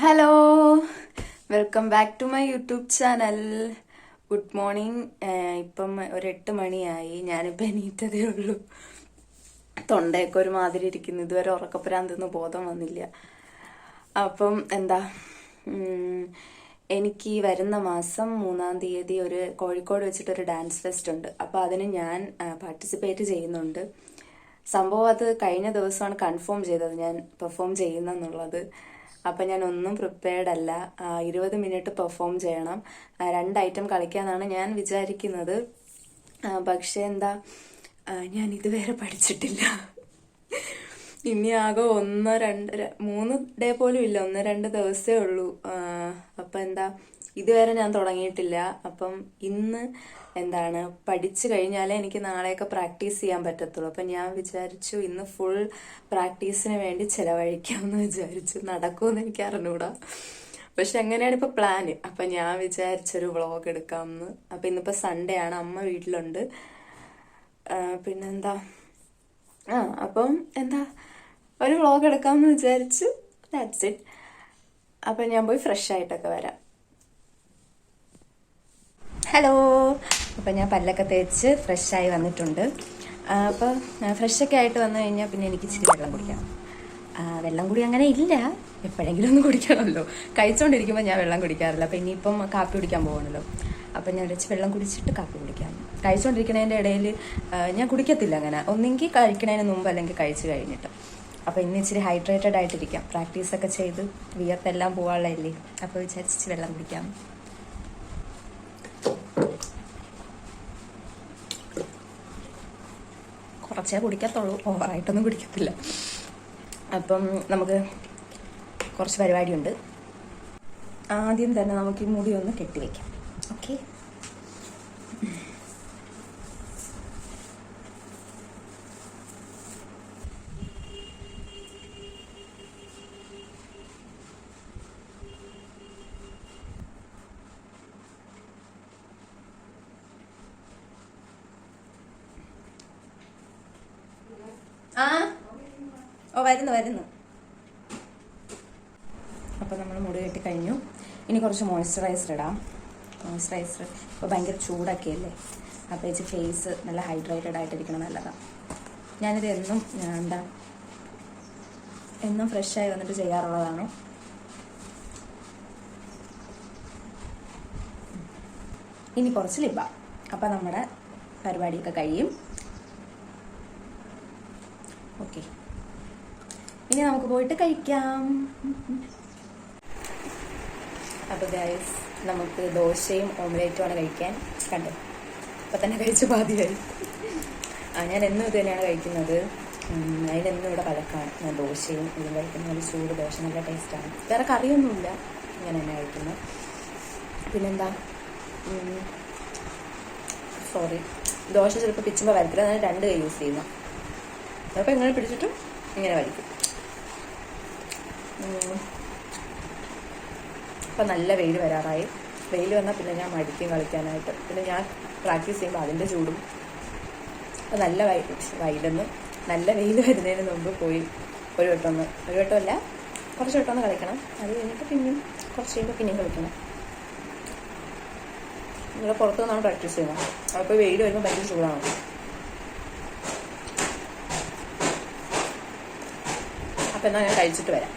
Hello, welcome back to my YouTube channel. Good morning. ഇപ്പം ഒരു 8 മണിയായി. ഞാനിപ്പോൾ എണീറ്റതേ ഉള്ളൂ. തൊണ്ടയൊക്കെ ഒരു മാതിരി ഇരിക്കുന്നു. ഇതുവരെ ഉറക്കപ്പുരാന്തെന്ന് ബോധം വന്നില്ല. അപ്പം എന്താ, എനിക്ക് ഈ വരുന്ന മാസം 3-ാം തീയതി ഒരു കോഴിക്കോട് വെച്ചിട്ടൊരു ഡാൻസ് ഫെസ്റ്റ് ഉണ്ട്. അപ്പോൾ അതിന് ഞാൻ പാർട്ടിസിപ്പേറ്റ് ചെയ്യുന്നുണ്ട്. സംഭവം അത് കഴിഞ്ഞ ദിവസമാണ് കൺഫേം ചെയ്തത് ഞാൻ പെർഫോം ചെയ്യുന്നെന്നുള്ളത്. അപ്പം ഞാൻ ഒന്നും പ്രിപ്പയർഡ് അല്ല. 20 മിനിറ്റ് പെർഫോം ചെയ്യണം. 2 ഐറ്റം കളിക്കാന്നാണ് ഞാൻ വിചാരിക്കുന്നത്. പക്ഷെ എന്താ, ഞാൻ ഇതുവരെ പഠിച്ചിട്ടില്ല. ഇനി ആകെ 1-2-3 ഡേ പോലും ഇല്ല, 1-2 ദിവസമേ ഉള്ളൂ. അപ്പം എന്താ, ഇതുവരെ ഞാൻ തുടങ്ങിയിട്ടില്ല. അപ്പം ഇന്ന് എന്താണ് പഠിച്ചു കഴിഞ്ഞാലേ എനിക്ക് നാളെയൊക്കെ പ്രാക്ടീസ് ചെയ്യാൻ പറ്റത്തുള്ളൂ. അപ്പം ഞാൻ വിചാരിച്ചു ഇന്ന് ഫുൾ പ്രാക്ടീസിന് വേണ്ടി ചെലവഴിക്കാമെന്ന് വിചാരിച്ചു. നടക്കുമെന്ന് എനിക്ക് അറിഞ്ഞൂടാ, പക്ഷെ അങ്ങനെയാണ് ഇപ്പൊ പ്ലാന്. അപ്പൊ ഞാൻ വിചാരിച്ചൊരു വ്ളോഗ് എടുക്കാമെന്ന്. അപ്പൊ ഇന്നിപ്പോ സൺഡേ ആണ്, അമ്മ വീട്ടിലുണ്ട്. പിന്നെന്താ, അപ്പം എന്താ, ഒരു വ്ളോഗ് എടുക്കാമെന്ന് വിചാരിച്ചു. That's it. അപ്പൊ ഞാൻ പോയി ഫ്രഷ് ആയിട്ടൊക്കെ വരാം. ഹലോ. അപ്പം ഞാൻ പല്ലൊക്കെ തേച്ച് ഫ്രഷായി വന്നിട്ടുണ്ട്. അപ്പോൾ ഫ്രഷൊക്കെ ആയിട്ട് വന്നു കഴിഞ്ഞാൽ പിന്നെ എനിക്ക് ഇച്ചിരി വെള്ളം കുടിക്കണം. വെള്ളം കുടി അങ്ങനെ ഇല്ല, എപ്പോഴെങ്കിലും ഒന്ന് കുടിക്കണമല്ലോ. കഴിച്ചുകൊണ്ടിരിക്കുമ്പോൾ ഞാൻ വെള്ളം കുടിക്കാറില്ല. അപ്പം ഇനിയിപ്പം കാപ്പി കുടിക്കാൻ പോകണമല്ലോ. അപ്പം ഞാൻ വെച്ച് വെള്ളം കുടിച്ചിട്ട് കാപ്പി കുടിക്കാം. കഴിച്ചുകൊണ്ടിരിക്കുന്നതിൻ്റെ ഇടയിൽ ഞാൻ കുടിക്കത്തില്ല അങ്ങനെ, ഒന്നെങ്കിൽ കഴിക്കണതിന് മുമ്പ് അല്ലെങ്കിൽ കഴിച്ച് കഴിഞ്ഞിട്ട്. അപ്പോൾ ഇന്ന് ഇച്ചിരി ഹൈഡ്രേറ്റഡ് ആയിട്ടിരിക്കാം. പ്രാക്ടീസൊക്കെ ചെയ്ത് വിയർത്തെല്ലാം പോകാനുള്ളതല്ലേ. അപ്പോൾ വിചാരിച്ച് വെള്ളം കുടിക്കാം. കുറച്ചേ കുടിക്കത്തുള്ളൂ, ഓവറായിട്ടൊന്നും കുടിക്കത്തില്ല. അപ്പം നമുക്ക് കുറച്ച് പരിപാടിയുണ്ട്. ആദ്യം തന്നെ നമുക്ക് ഈ മുടി ഒന്ന് കെട്ടിവെക്കാം. ഓക്കെ. വരുന്നു. അപ്പോൾ നമ്മൾ മുടി കെട്ടി കഴിഞ്ഞു. ഇനി കുറച്ച് മോയ്സ്ചറൈസർ ഇടാം. മോയ്സ്ചറൈസർ ഇപ്പോൾ ഭയങ്കര ചൂടൊക്കെ അല്ലേ, അപ്പോൾ വെച്ച് ഫേസ് നല്ല ഹൈഡ്രേറ്റഡ് ആയിട്ടിരിക്കണം, നല്ലതാണ്. ഞാനിത് എന്നും ഫ്രഷായി വന്നിട്ട് ചെയ്യാറുള്ളതാണ്. ഇനി കുറച്ച് ലിപ് ബാം. അപ്പം നമ്മുടെ പരിപാടിയൊക്കെ കഴിയും. ഓക്കെ, ഇനി നമുക്ക് പോയിട്ട് കഴിക്കാം. അപ്പോൾ ഗൈസ്, നമുക്ക് ദോശയും ഓംലേറ്റുമാണ് കഴിക്കാൻ. കണ്ടോ, അപ്പം തന്നെ കഴിച്ച് പാതിയായി. ഞാൻ എന്നും ഇത് തന്നെയാണ് കഴിക്കുന്നത്. അതിനെന്നും ഇവിടെ പഴക്കമാണ്. ഞാൻ ദോശയും ഇതും കഴിക്കുന്നത്. നല്ല ചൂട് ദോശ, നല്ല ടേസ്റ്റാണ്. വേറെ കറിയൊന്നുമില്ല, ഇങ്ങനെ തന്നെ കഴിക്കുന്നത്. പിന്നെന്താ, സോറി, ദോശ ചിലപ്പോൾ പിച്ചുമ്പോൾ വരത്തില്ല. ഞാൻ 2 കൈ യൂസ് ചെയ്യുന്നു. ചിലപ്പോൾ ഇങ്ങനെ പിടിച്ചിട്ടും ഇങ്ങനെ വരയ്ക്കും. ഇപ്പം നല്ല വെയിൽ വരാറായി. വെയിൽ വന്നാൽ പിന്നെ ഞാൻ മടിക്കും കളിക്കാനായിട്ട്. പിന്നെ ഞാൻ പ്രാക്ടീസ് ചെയ്യുമ്പോൾ അതിൻ്റെ ചൂടും. അപ്പം നല്ല നല്ല വെയിൽ വരുന്നതിന് മുമ്പ് പോയി ഒരു വട്ടമല്ല, കുറച്ച് വട്ടമൊന്ന് കളിക്കണം. അത് കഴിഞ്ഞിട്ട് പിന്നെയും കുറച്ച് കഴിയുമ്പോൾ പിന്നെയും കളിക്കണം. നിങ്ങൾ പുറത്തു നിന്നാണ് പ്രാക്ടീസ് ചെയ്യുന്നത്. അപ്പോൾ വെയിൽ വരുമ്പോൾ ഭയങ്കര ചൂടാണ്. അപ്പം എന്നാൽ ഞാൻ കഴിച്ചിട്ട് വരാം.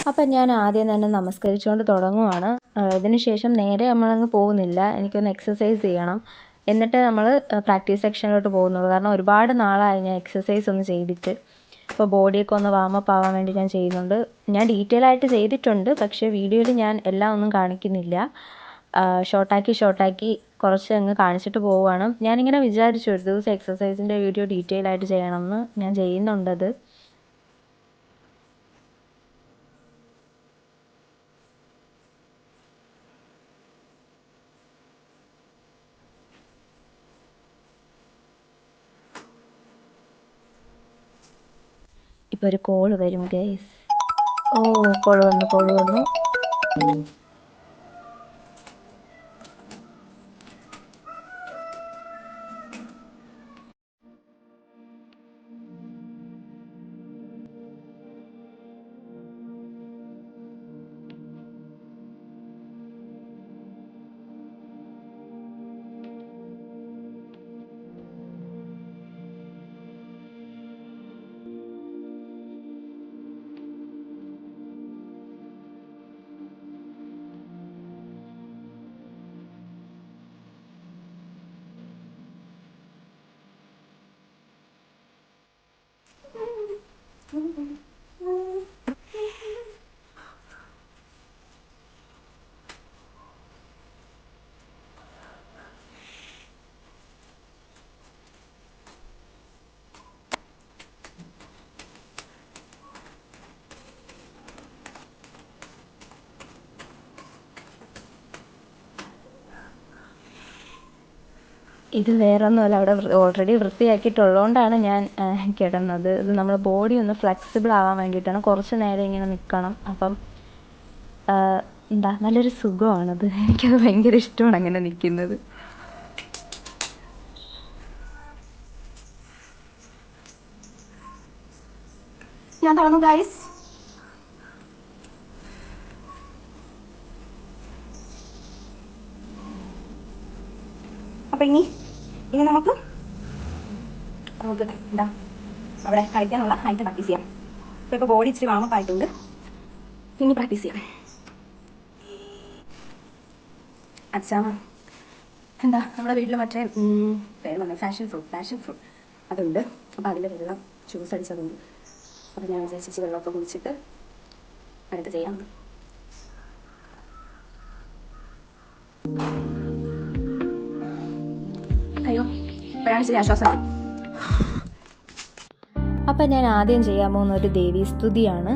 അപ്പം ഞാൻ ആദ്യം തന്നെ നമസ്കരിച്ചുകൊണ്ട് തുടങ്ങുവാണ്. ഇതിനുശേഷം നേരെ നമ്മളങ്ങ് പോകുന്നില്ല, എനിക്കൊന്ന് എക്സസൈസ് ചെയ്യണം. എന്നിട്ട് നമ്മൾ പ്രാക്ടീസ് സെക്ഷനിലോട്ട് പോകുന്നുള്ളൂ. കാരണം ഒരുപാട് നാളായി ഞാൻ എക്സസൈസ് ഒന്ന് ചെയ്തിട്ട്. ഇപ്പോൾ ബോഡിയൊക്കെ ഒന്ന് വാമപ്പ് ആവാൻ വേണ്ടി ഞാൻ ചെയ്യുന്നുണ്ട്. ഞാൻ ഡീറ്റെയിൽ ആയിട്ട് ചെയ്തിട്ടുണ്ട്, പക്ഷേ വീഡിയോയിൽ ഞാൻ എല്ലാം ഒന്നും കാണിക്കുന്നില്ല. ഷോർട്ടാക്കി കുറച്ച് അങ്ങ് കാണിച്ചിട്ട് പോവുകയാണ്. ഞാനിങ്ങനെ വിചാരിച്ചു ഒരു ദിവസം എക്സസൈസിൻ്റെ വീഡിയോ ഡീറ്റെയിൽ ആയിട്ട് ചെയ്യണമെന്ന്. ഞാൻ ചെയ്യുന്നുണ്ടത്. ഇപ്പോൾ ഒരു കോള് വരും ഗൈസ്. കോള് വന്നു. ഇത് വേറൊന്നുമല്ല, അവിടെ ഓൾറെഡി വൃത്തിയാക്കിയിട്ടുള്ളതുകൊണ്ടാണ് ഞാൻ കിടന്നത്. ഇത് നമ്മുടെ ബോഡി ഒന്ന് ഫ്ലെക്സിബിൾ ആവാൻ വേണ്ടിയിട്ടാണ്. കുറച്ച് നേരം ഇങ്ങനെ നിൽക്കണം. അപ്പം എന്താ നല്ലൊരു സുഖമാണത്. എനിക്കത് ഭയങ്കര ഇഷ്ടമാണ് അങ്ങനെ നിൽക്കുന്നത്. ഞാൻ തളർന്നു ഗൈസ്. അപ്പം ഇനി നമുക്ക് എന്താ അവിടെ കളിക്കാനുള്ള ആയിട്ട് പ്രാക്ടീസ് ചെയ്യാം. ഇപ്പോൾ ബോഡി ഇച്ചിരി വാമപ്പ് ആയിട്ടുണ്ട്. ഇനി പ്രാക്ടീസ് ചെയ്യാം. അച്ഛാ എന്താ നമ്മുടെ വീട്ടിൽ മറ്റേ ഫാഷൻ ഫ്രൂട്ട് അതുണ്ട്. അപ്പോൾ അതിൻ്റെ വെള്ളം ജ്യൂസ് അടിച്ചതുണ്ട്. അപ്പോൾ ഞാൻ വിചാരിച്ചു വെള്ളമൊക്കെ കുടിച്ചിട്ട് അടുത്ത് ചെയ്യാം. അയ്യോ ഇപ്പോഴാണ് ഇച്ചിരി ആശ്വാസം. അപ്പം ഞാൻ ആദ്യം ചെയ്യാൻ പോകുന്ന ഒരു ദേവീസ്തുതിയാണ്.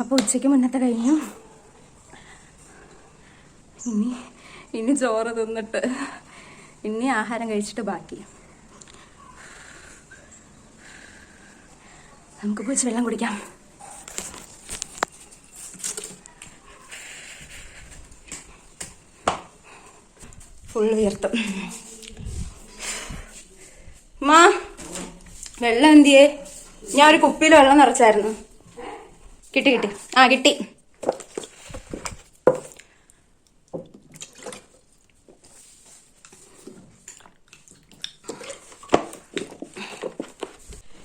അപ്പോൾ ഉച്ചയ്ക്ക് മുന്നത്തെ കഴിഞ്ഞു. ഇനി ചോറ് തിന്നിട്ട് ഇനി ആഹാരം കഴിച്ചിട്ട് ബാക്കി. നമുക്ക് പോയി വെള്ളം കുടിക്കാം. ഫുൾ വിയർത്തും. മാ വെള്ളം എന്തിയേ? ഞാൻ ഒരു കുപ്പിയിൽ വെള്ളം നിറച്ചായിരുന്നു. കിട്ടി കിട്ടി.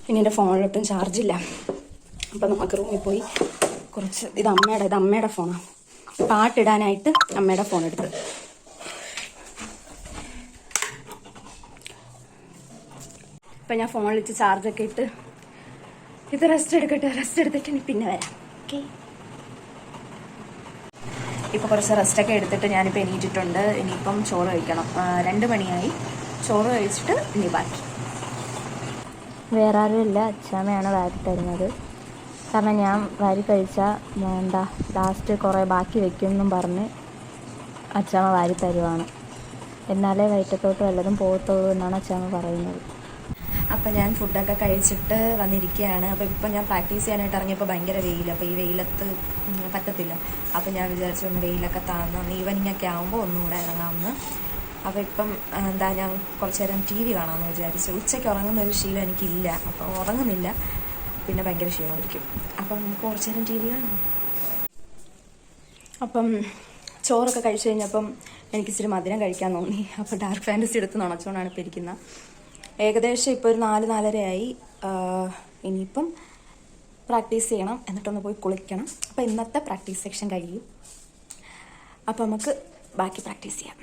ഇനി എൻ്റെ ഫോണിലൊട്ടും ചാർജില്ല. അപ്പം നമുക്ക് റൂമിൽ പോയി കുറച്ച് ഇത് അമ്മയുടെ ഫോണാണ്. പാട്ടിടാനായിട്ട് അമ്മയുടെ ഫോൺ എടുത്ത് ഇപ്പം ഞാൻ ഫോണിൽ വെച്ച് ചാർജൊക്കെ ഇട്ട് ഇത് റെസ്റ്റ് എടുത്തിട്ട് ഇനി പിന്നെ വരാം. ഓക്കെ, ഇപ്പോൾ കുറച്ച് റെസ്റ്റൊക്കെ എടുത്തിട്ട് ഞാനിപ്പോൾ എണീറ്റിട്ടുണ്ട്. ഇനിയിപ്പം ചോറ് കഴിക്കണം. 2 മണിയായി. ചോറ് കഴിച്ചിട്ട് ഇനി ബാക്കി. വേറെ ആരുമില്ല, അച്ഛമ്മയാണ് വാരി തരുന്നത്. കാരണം ഞാൻ വാരി കഴിച്ചാൽ എന്താ ലാസ്റ്റ് കുറേ ബാക്കി വെക്കുമെന്നും പറഞ്ഞ് അച്ഛമ്മ വാരി തരുവാണ്. എന്നാലേ വയറ്റത്തോട്ട് വല്ലതും പോകത്തുള്ളൂ എന്നാണ് അച്ഛമ്മ പറയുന്നത്. അപ്പം ഞാൻ ഫുഡൊക്കെ കഴിച്ചിട്ട് വന്നിരിക്കുകയാണ്. അപ്പോൾ ഇപ്പം ഞാൻ പ്രാക്ടീസ് ചെയ്യാനായിട്ട് ഇറങ്ങിയപ്പോൾ ഭയങ്കര വെയിൽ. അപ്പോൾ ഈ വെയിലത്ത് പറ്റത്തില്ല. അപ്പോൾ ഞാൻ വിചാരിച്ചു ഒന്ന് വെയിലൊക്കെ താഴ്ന്നു ഈവനിങ് ഒക്കെ ആകുമ്പോൾ ഒന്നുകൂടെ ഇറങ്ങാമെന്ന്. അപ്പോൾ ഇപ്പം ഞാൻ കുറച്ച് നേരം TV കാണാമെന്ന് വിചാരിച്ചു. ഉച്ചയ്ക്ക് ഉറങ്ങുന്ന ഒരു ശീലം എനിക്കില്ല, അപ്പോൾ ഉറങ്ങുന്നില്ല. പിന്നെ ഭയങ്കര ക്ഷീണമായിരിക്കും. അപ്പം നമുക്ക് കുറച്ച് നേരം TV കാണാം. അപ്പം ചോറൊക്കെ കഴിച്ച് കഴിഞ്ഞപ്പം എനിക്ക് ഇച്ചിരി മധുരം കഴിക്കാൻ തോന്നി. അപ്പോൾ ഡാർക്ക് ഫാൻറ്റസി എടുത്ത് നുണച്ചുകൊണ്ടാണ് ഇപ്പോൾ ഇരിക്കുന്നത്. ഏകദേശം ഇപ്പോൾ ഒരു 4-4:30 ഇനിയിപ്പം പ്രാക്ടീസ് ചെയ്യണം, എന്നിട്ടൊന്ന് പോയി കുളിക്കണം. അപ്പോൾ ഇന്നത്തെ പ്രാക്ടീസ് സെക്ഷൻ കഴിയും. അപ്പോൾ നമുക്ക് ബാക്കി പ്രാക്ടീസ് ചെയ്യാം.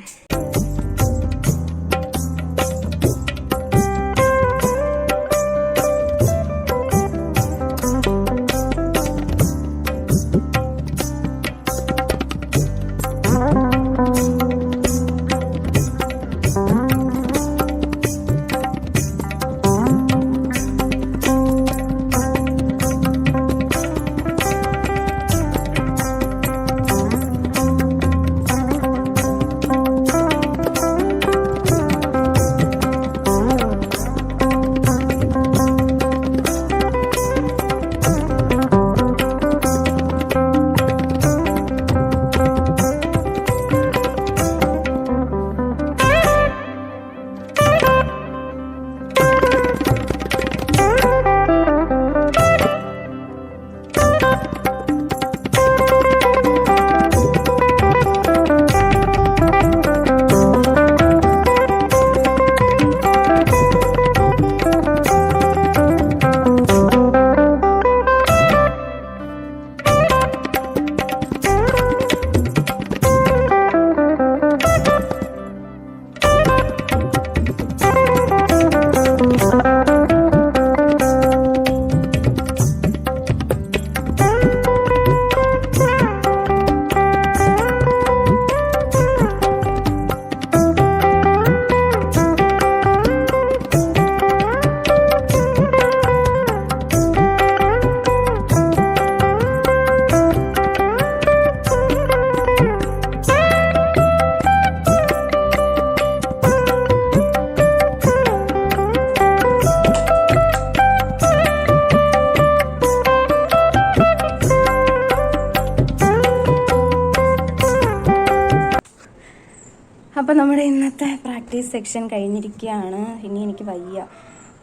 അപ്പോൾ നമ്മുടെ ഇന്നത്തെ പ്രാക്ടീസ് സെക്ഷൻ കഴിഞ്ഞിരിക്കുകയാണ്. ഇനി എനിക്ക് വയ്യ,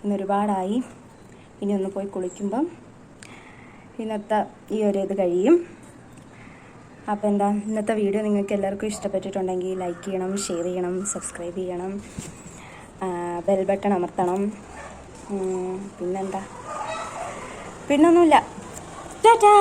ഇന്നൊരുപാടായി. ഇനി ഒന്ന് പോയി കുളിക്കുമ്പം ഇന്നത്തെ ഈ ഒരു ഇത് കഴിയും. അപ്പോൾ എന്താ, ഇന്നത്തെ വീഡിയോ നിങ്ങൾക്ക് എല്ലാവർക്കും ഇഷ്ടപ്പെട്ടിട്ടുണ്ടെങ്കിൽ ലൈക്ക് ചെയ്യണം, ഷെയർ ചെയ്യണം, സബ്സ്ക്രൈബ് ചെയ്യണം, ബെൽ ബട്ടൺ അമർത്തണം. പിന്നെന്താ, പിന്നൊന്നുമില്ല. ടാറ്റാ.